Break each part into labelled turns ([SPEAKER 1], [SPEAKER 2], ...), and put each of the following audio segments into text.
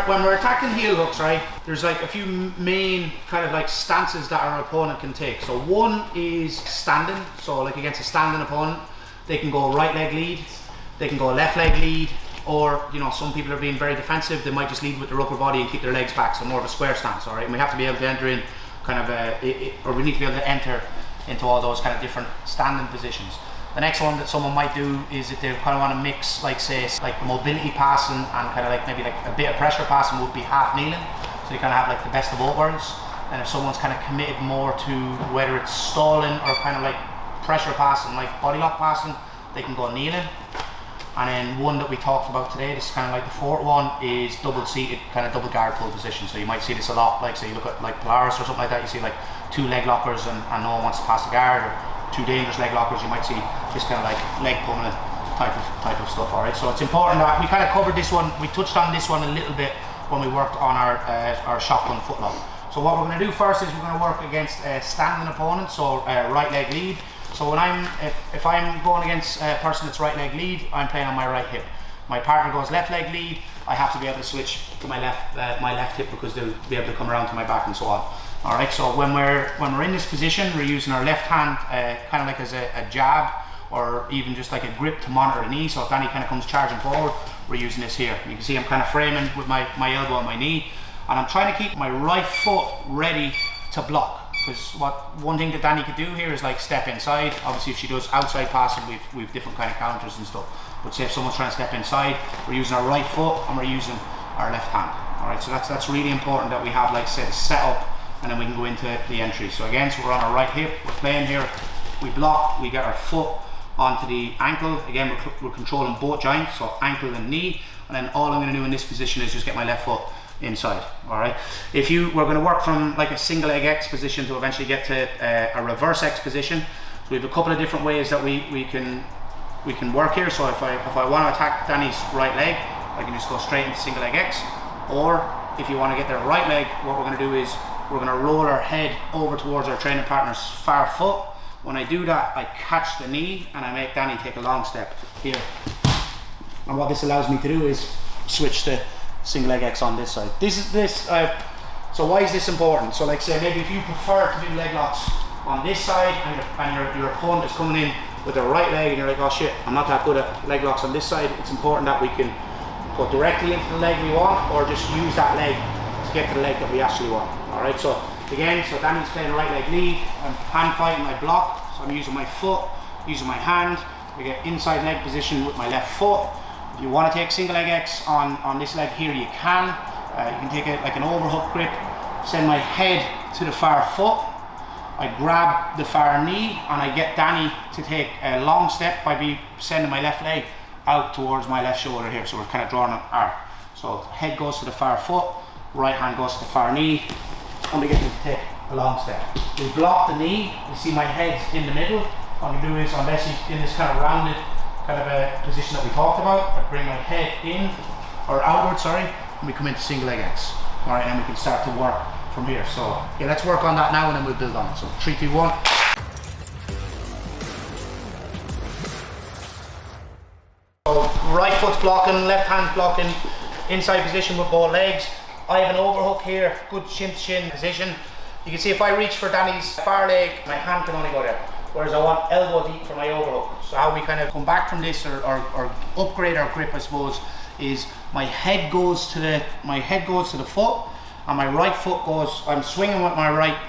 [SPEAKER 1] When we're attacking heel hooks, right, there's like a few main kind of like stances that our opponent can take. So one is standing. So like against a standing opponent, they can go right leg lead, they can go left leg lead, or you know, some people are being very defensive, they might just lead with their upper body and keep their legs back, so more of a square stance, all right? And we have to be able to enter in kind of or we need to be able to enter into all those kind of different standing positions. The next one that someone might do is if they kind of want to mix, like say, like mobility passing and kind of like maybe like a bit of pressure passing would be half kneeling. So you kind of have like the best of both worlds. And if someone's kind of committed more to whether it's stalling or kind of like pressure passing, like body lock passing, they can go kneeling. And then one that we talked about today, this is kind of like the fourth one, is double seated, kind of double guard pull position. So you might see this a lot, like say you look at like Polaris or something like that, you see like two leg lockers and no one wants to pass the guard, or two dangerous leg lockers, you might see this kind of like leg pummeling type of stuff, all right? So it's important that we kind of covered this one, we touched on this one a little bit when we worked on our shotgun footlock. So what we're going to do first is we're going to work against standing opponents, so right leg lead. So when if I'm going against a person that's right leg lead, I'm playing on my right hip. My partner goes left leg lead, I have to be able to switch to my left hip because they'll be able to come around to my back and so on. All right, so when we're in this position, we're using our left hand kind of like as a jab, or even just like a grip to monitor the knee. So if Danny kind of comes charging forward, we're using this here. You can see I'm kind of framing with my elbow and my knee, and I'm trying to keep my right foot ready to block. Because one thing that Danny could do here is like step inside. Obviously if she does outside passing, we've different kind of counters and stuff. But say if someone's trying to step inside, we're using our right foot and we're using our left hand. All right, so that's really important that we have, like say, the setup, and then we can go into the entry. So again, so we're on our right hip, we're playing here, we block, we get our foot onto the ankle. Again, we're controlling both joints, so ankle and knee. And then all I'm going to do in this position is just get my left foot inside. All right, we're going to work from like a single leg X position to eventually get to a reverse X position. So we have a couple of different ways that we can work here. So if I want to attack Danny's right leg, I can just go straight into single leg X. Or if you want to get their right leg, what we're going to do is we're going to roll our head over towards our training partner's far foot. When I do that, I catch the knee and I make Danny take a long step here. And what this allows me to do is switch to single leg X on this side. So why is this important? So like say maybe if you prefer to do leg locks on this side and your opponent is coming in with their right leg and you're like, oh shit, I'm not that good at leg locks on this side, it's important that we can go directly into the leg we want, or just use that leg to get to the leg that we actually want. All right, so again, so Danny's playing right leg lead, I'm hand fighting my block, so I'm using my foot, using my hand, we get inside leg position with my left foot. If you want to take single leg X on this leg here, you can. You can take it like an overhook grip, send my head to the far foot, I grab the far knee, and I get Danny to take a long step by sending my left leg out towards my left shoulder here. So we're kind of drawing an arc. So head goes to the far foot, right hand goes to the far knee, and we get to take a long step. We block the knee, you see my head's in the middle. What we do is, unless he's in this kind of rounded kind of a position that we talked about, I bring my head in, or outward, sorry, and we come into single leg X. All right, and we can start to work from here. So yeah, let's work on that now and then we'll build on it. So 3, 2, 1. So right foot's blocking, left hand's blocking, inside position with both legs. I have an overhook here, good shin to shin position. You can see if I reach for Danny's far leg, my hand can only go there. Whereas I want elbow deep for my overhook. So how we kind of come back from this or upgrade our grip, I suppose, is my head goes to the foot, and my right foot goes. I'm swinging with my right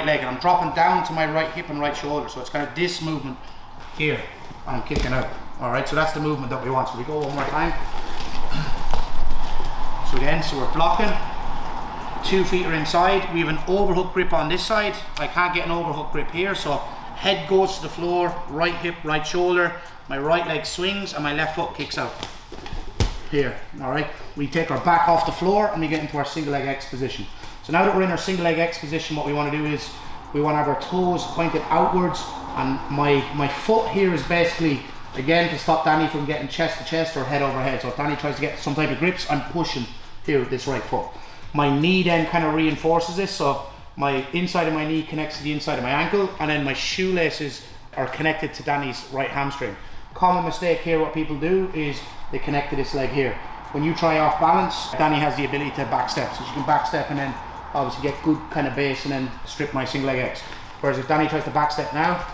[SPEAKER 1] leg, and I'm dropping down to my right hip and right shoulder. So it's kind of this movement here. I'm kicking out. All right. So that's the movement that we want. So we go one more time. So again, so we're blocking. 2 feet are inside. We have an overhook grip on this side. I can't get an overhook grip here, so head goes to the floor, right hip, right shoulder, my right leg swings and my left foot kicks out here. All right, we take our back off the floor and we get into our single leg X position. So now that we're in our single leg X position, what we want to do is we want to have our toes pointed outwards, and my foot here is basically, again, to stop Danny from getting chest to chest or head over head. So if Danny tries to get some type of grips, I'm pushing here with this right foot. My knee then kind of reinforces this, so my inside of my knee connects to the inside of my ankle, and then my shoelaces are connected to Danny's right hamstring. Common mistake here, what people do is they connect to this leg here. when you try off balance, Danny has the ability to back step. So she can back step and then obviously get good kind of base and then strip my single leg X. Whereas if Danny tries to back step now,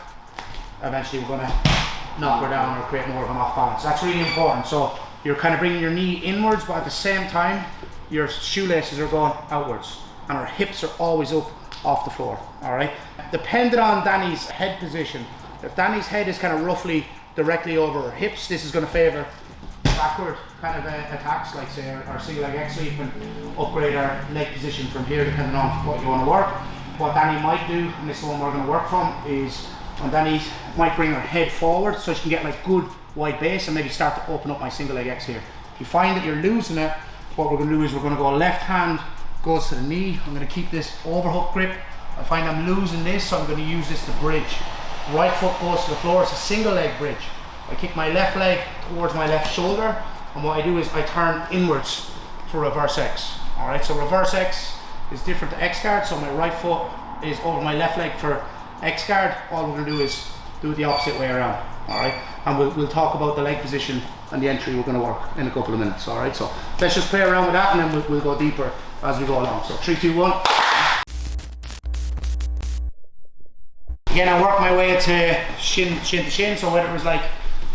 [SPEAKER 1] eventually we're going to knock her down or create more of an off balance. That's really important. So you're kind of bringing your knee inwards, but at the same time, your shoelaces are going outwards and our hips are always up off the floor, all right? Depending on Danny's head position, if Danny's head is kind of roughly directly over her hips, this is going to favor backward kind of attacks, like say our single leg X, so you can upgrade our leg position from here depending on what you want to work. What Danny might do, and this is the one we're going to work from, is when Danny might bring her head forward so she can get like good wide base and maybe start to open up my single leg X here. If you find that you're losing it, what we're going to do is we're going to go left hand goes to the knee. I'm going to keep this overhook grip. I find I'm losing this, so I'm going to use this to bridge. Right foot goes to the floor, it's a single leg bridge. I kick my left leg towards my left shoulder, and what I do is I turn inwards for reverse X. Alright, so reverse X is different to X guard, so my right foot is over my left leg for X guard. All we're going to do is do it the opposite way around. Alright, and we'll talk about the leg position and the entry we're going to work in a couple of minutes. Alright, so let's just play around with that and then we'll go deeper as we go along. So 3, 2, 1. Again, I work my way to shin to shin, so whether it was like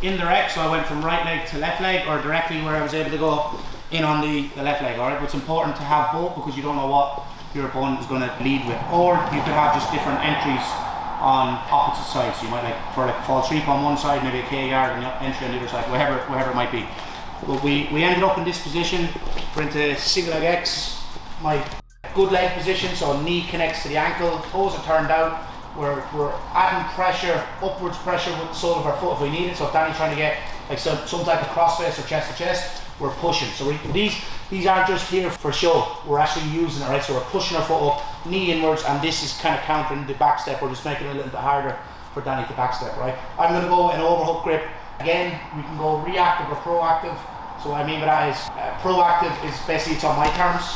[SPEAKER 1] indirect, so I went from right leg to left leg, or directly where I was able to go in on the left leg, alright? But it's important to have both because you don't know what your opponent is going to lead with. Or you could have just different entries on opposite sides. So you might like, for like a false sweep on one side, maybe a K guard and entry on the other side, wherever it might be. But we ended up in this position. We're into single leg X, my good leg position, so knee connects to the ankle, toes are turned out. We're adding pressure, upwards pressure with the sole of our foot if we need it. So if Danny's trying to get like some type of crossface or chest to chest, we're pushing. So these aren't just here for show, we're actually using it, right? So we're pushing our foot up, knee inwards, and this is kind of countering the back step. We're just making it a little bit harder for Danny to back step, right? I'm going to go in overhook grip. Again, we can go reactive or proactive. So what I mean by that is proactive is basically it's on my terms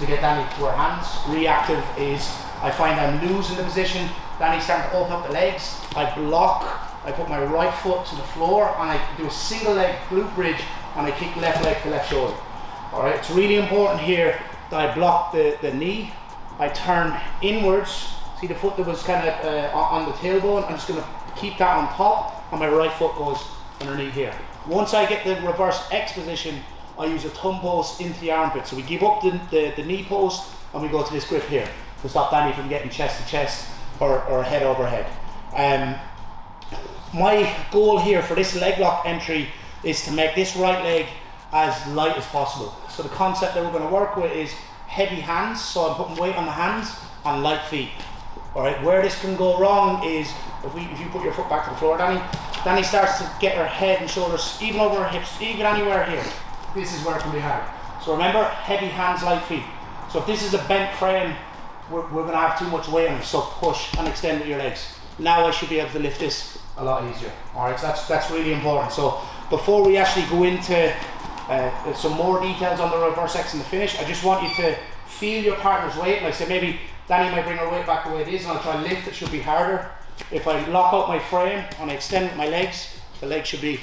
[SPEAKER 1] to get Danny to her hands. Reactive is I find I'm losing the position, Danny's starting to open up the legs, I block, I put my right foot to the floor and I do a single leg glute bridge and I kick left leg to left shoulder. Alright, it's really important here that I block the knee, I turn inwards, see the foot that was kind of on the tailbone, I'm just going to keep that on top and my right foot goes underneath here. Once I get the reverse X position, I use a thumb post into the armpit. So we give up the knee post and we go to this grip here to stop Danny from getting chest to chest or head over head. My goal here for this leg lock entry is to make this right leg as light as possible. So the concept that we're going to work with is heavy hands, so I'm putting weight on the hands and light feet. Alright, where this can go wrong is if you put your foot back to the floor, Danny starts to get her head and shoulders even over her hips, even anywhere here. This is where it can be hard. So remember, heavy hands, light feet. So if this is a bent frame, we're going to have too much weight on it, so push and extend with your legs. Now I should be able to lift this a lot easier. Alright, so that's really important. So before we actually go into some more details on the reverse X and the finish, I just want you to feel your partner's weight. Like I said, maybe Danny might bring her weight back the way it is and I'll try and lift, it should be harder. If I lock out my frame and I extend with my legs, the legs should be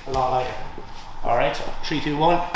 [SPEAKER 1] a lot lighter. Alright, so 3, 2, 1.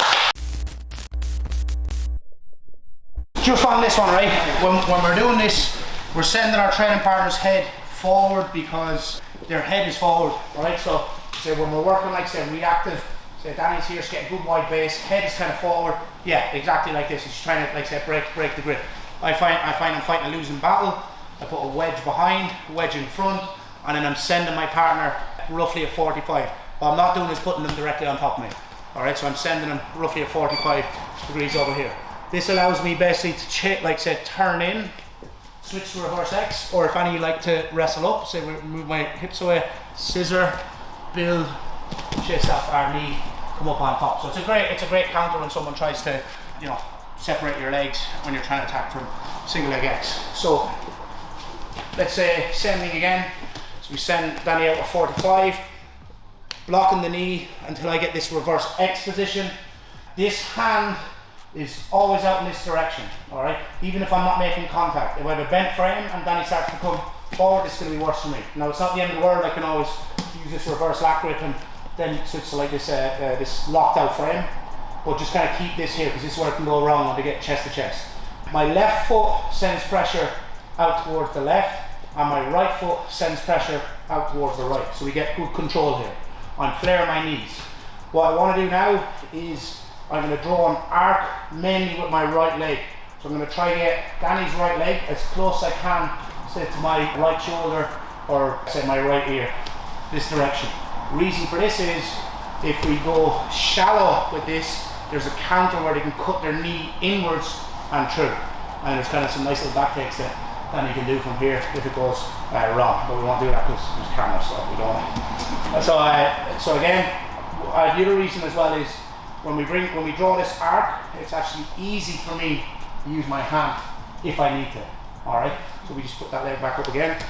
[SPEAKER 1] Just on this one, right, when we're doing this, we're sending our training partner's head forward because their head is forward, right? So say when we're working like say reactive, say Danny's here, she's getting good wide base, head is kind of forward, yeah, exactly like this. She's trying to like say break the grip. I find I'm fighting a losing battle. I put a wedge behind, wedge in front, and then I'm sending my partner roughly at 45. What I'm not doing is putting them directly on top of me. Alright, so I'm sending them roughly at 45 degrees over here. This allows me basically to, like say, turn in, switch to reverse X, or if any of you like to wrestle up, say we move my hips away, scissor, build, chest up our knee, come up on top. So it's a great counter when someone tries to, you know, separate your legs when you're trying to attack from single leg X. So let's say same thing again. So we send Danny out at 45, blocking the knee until I get this reverse X position. This hand is always out in this direction, alright? Even if I'm not making contact. If I have a bent frame and Danny starts to come forward, it's going to be worse for me. Now it's not the end of the world, I can always use this reverse lat grip and then switch to like this locked out frame, but just kind of keep this here because this is where it can go wrong when they get chest to chest. My left foot sends pressure out towards the left, and my right foot sends pressure out towards the right, so we get good control here. I'm flaring my knees. What I want to do now is I'm going to draw an arc mainly with my right leg. So I'm going to try to get Danny's right leg as close as I can, say to my right shoulder or say my right ear, this direction. Reason for this is if we go shallow with this, there's a counter where they can cut their knee inwards and through. And there's kind of some nice little back takes that Danny can do from here if it goes wrong. But we won't do that because there's cameras, so we don't. So again, the other reason as well is when we draw this arc, it's actually easy for me to use my hand if I need to. Alright, so we just put that leg back up again.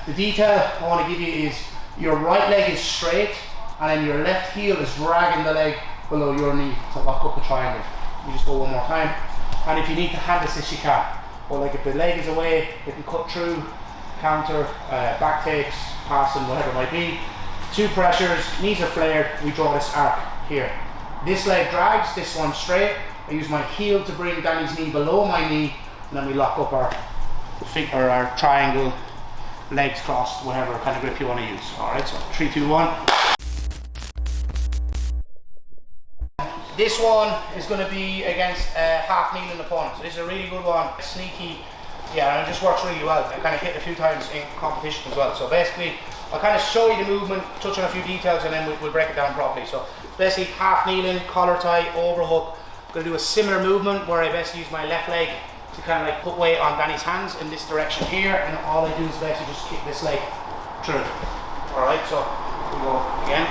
[SPEAKER 1] The detail I want to give you is your right leg is straight and then your left heel is dragging the leg below your knee to lock up the triangle. We just go one more time. And if you need to hand assist, you can. But like if the leg is away, it can cut through, counter, back takes, passing, whatever it might be. Two pressures, knees are flared, we draw this arc here. This leg drags, this one straight. I use my heel to bring Danny's knee below my knee, and then we lock up our triangle, legs crossed, whatever kind of grip you want to use. Alright, so 3, 2, 1. This one is going to be against half kneeling opponent. So this is a really good one, sneaky, yeah, and it just works really well. I kind of hit a few times in competition as well. So basically, I'll kind of show you the movement, touch on a few details, and then we'll break it down properly. So basically, half kneeling, collar tie, overhook. I'm going to do a similar movement where I basically use my left leg to kind of like put weight on Danny's hands in this direction here, and all I do is basically just kick this leg through. Alright, so we go again.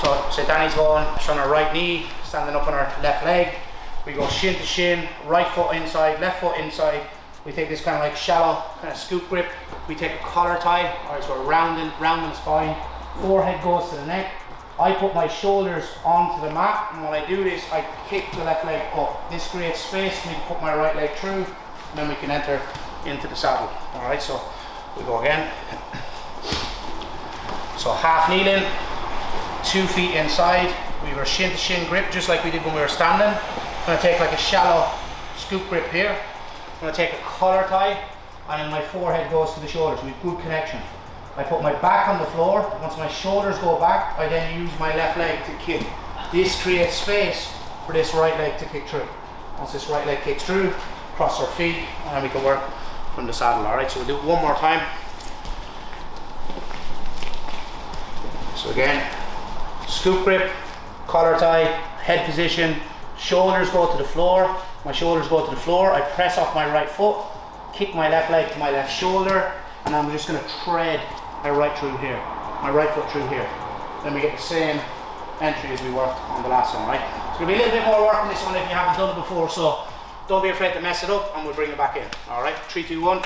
[SPEAKER 1] So Danny's going on our right knee, standing up on our left leg. We go shin to shin, right foot inside, left foot inside. We take this kind of like shallow kind of scoop grip. We take a collar tie, alright, so we're rounding the spine. Forehead goes to the neck. I put my shoulders onto the mat, and when I do this, I kick the left leg up. This creates space for me to put my right leg through, and then we can enter into the saddle. Alright, so we go again. So half kneeling, 2 feet inside. We were shin to shin grip, just like we did when we were standing. I'm going to take like a shallow scoop grip here. I'm going to take a collar tie, and then my forehead goes to the shoulders. We have good connection. I put my back on the floor. Once my shoulders go back, I then use my left leg to kick. This creates space for this right leg to kick through. Once this right leg kicks through, cross our feet, and then we can work from the saddle. Alright, so we'll do it one more time. So again, scoop grip, collar tie, head position, shoulders go to the floor. My shoulders go to the floor. I press off my right foot, kick my left leg to my left shoulder, and I'm just going to tread my right through here, my right foot through here. Then we get the same entry as we worked on the last one, right? It's going to be a little bit more work on this one if you haven't done it before, so don't be afraid to mess it up, and we'll bring it back in. All right, 3, 2, 1.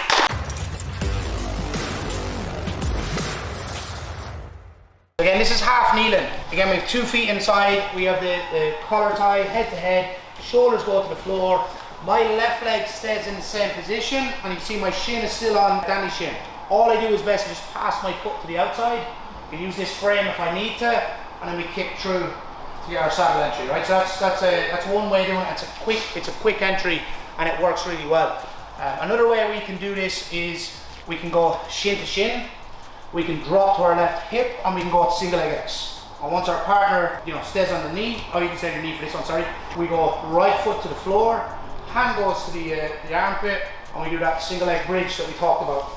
[SPEAKER 1] Again, this is half kneeling. Again, we have 2 feet inside. We have the collar tie, head to head. Shoulders go to the floor. My left leg stays in the same position, and you can see my shin is still on Danny's shin. All I do is basically just pass my foot to the outside. You can use this frame if I need to, and then we kick through to our saddle entry, right? So that's one way of doing it. It's a quick entry, and it works really well. Another way we can do this is we can go shin to shin. We can drop to our left hip, and we can go single leg X. And once our partner, stays on the knee, or you can say the knee for this one, sorry. We go right foot to the floor, hand goes to the armpit, and we do that single leg bridge that we talked about.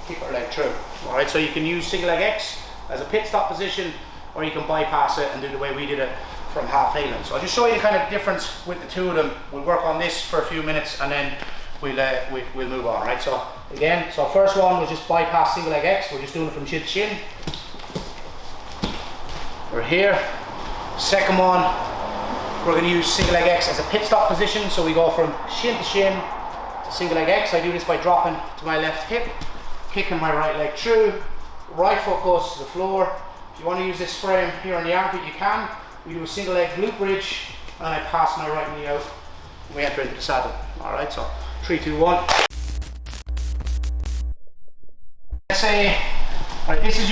[SPEAKER 1] Kick our leg through. All right, so you can use single leg X as a pit stop position, or you can bypass it and do the way we did it from half kneeling. So I'll just show you the kind of difference with the two of them. We'll work on this for a few minutes, and then we'll move on, right? So again, first one was just bypass single leg X. We're just doing it from shin to shin. We're here. Second one, we're going to use single leg X as a pit stop position. So we go from shin to shin to single leg X. I do this by dropping to my left hip, kicking my right leg through. Right foot goes to the floor. If you want to use this frame here on the armpit, you can. We do a single leg glute bridge, and I pass my right knee out, and we enter into the saddle. All right, so 3, 2, 1. Let's say Right, this is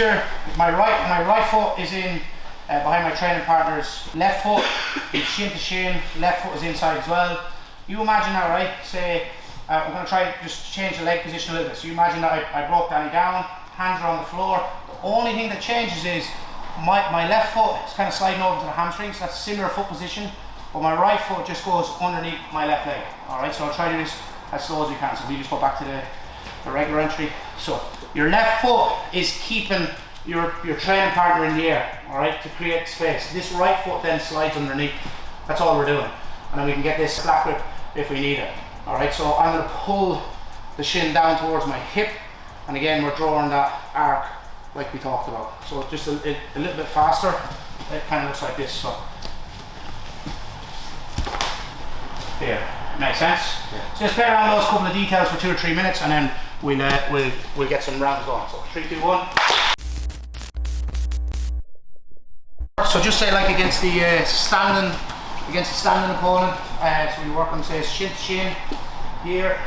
[SPEAKER 1] my right foot is in behind my training partner's left foot. It's shin to shin, left foot is inside as well. You imagine that, right? Say, I'm going to try just change the leg position a little bit. So you imagine that I broke Danny down, hands are on the floor. The only thing that changes is my left foot is kind of sliding over to the hamstrings. That's a similar foot position, but my right foot just goes underneath my left leg. All right, so I'll try to do this as slow as we can. So we just go back to the regular entry. So your left foot is keeping your training partner in the air, all right, to create space. This right foot then slides underneath. That's all we're doing. And then we can get this flat grip if we need it. All right, so I'm going to pull the shin down towards my hip. And again, we're drawing that arc like we talked about. So just a little bit faster, it kind of looks like this. So there, makes sense? Yeah. So just play around those couple of details for 2 or 3 minutes, and then we'll get some rounds going. So 3, 2, 1. So just say like against the standing opponent. So we work on, say, shin to shin here.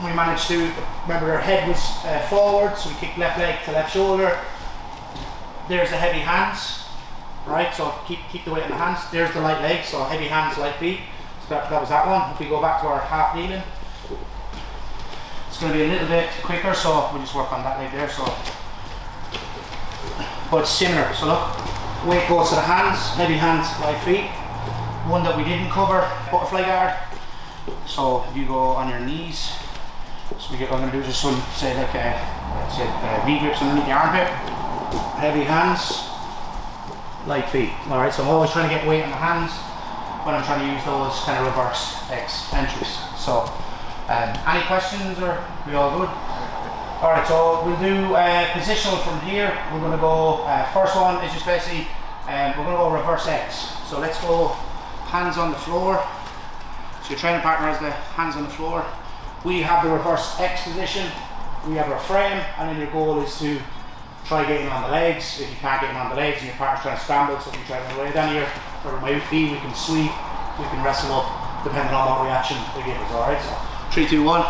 [SPEAKER 1] We managed to, remember our head was forward, so we kick left leg to left shoulder. There's the heavy hands, right? So keep the weight in the hands. There's the light leg, so heavy hands, light feet. So that was that one. If we go back to our half kneeling, it's going to be a little bit quicker, so we'll just work on that leg there. So, but it's similar. So look, weight goes to the hands, heavy hands, light feet. One that we didn't cover, butterfly guard. So if you go on your knees, so what I'm going to do is just some, say like V-grips underneath the armpit, heavy hands, light feet. Alright, so I'm always trying to get weight on the hands when I'm trying to use those kind of reverse X entries. So, any questions, or are we all good? Alright, so we'll do positional from here. We're going to go, first one is just basically, we're going to go reverse X. So let's go hands on the floor. So your training partner has the hands on the floor. We have the reverse X position, we have our frame, and then your goal is to try getting on the legs. If you can't get on the legs and your partner's trying to scramble, so if you try to run away down here, or it might be, we can sweep, we can wrestle up, depending on what reaction they give us, alright? So 3, 2, 1.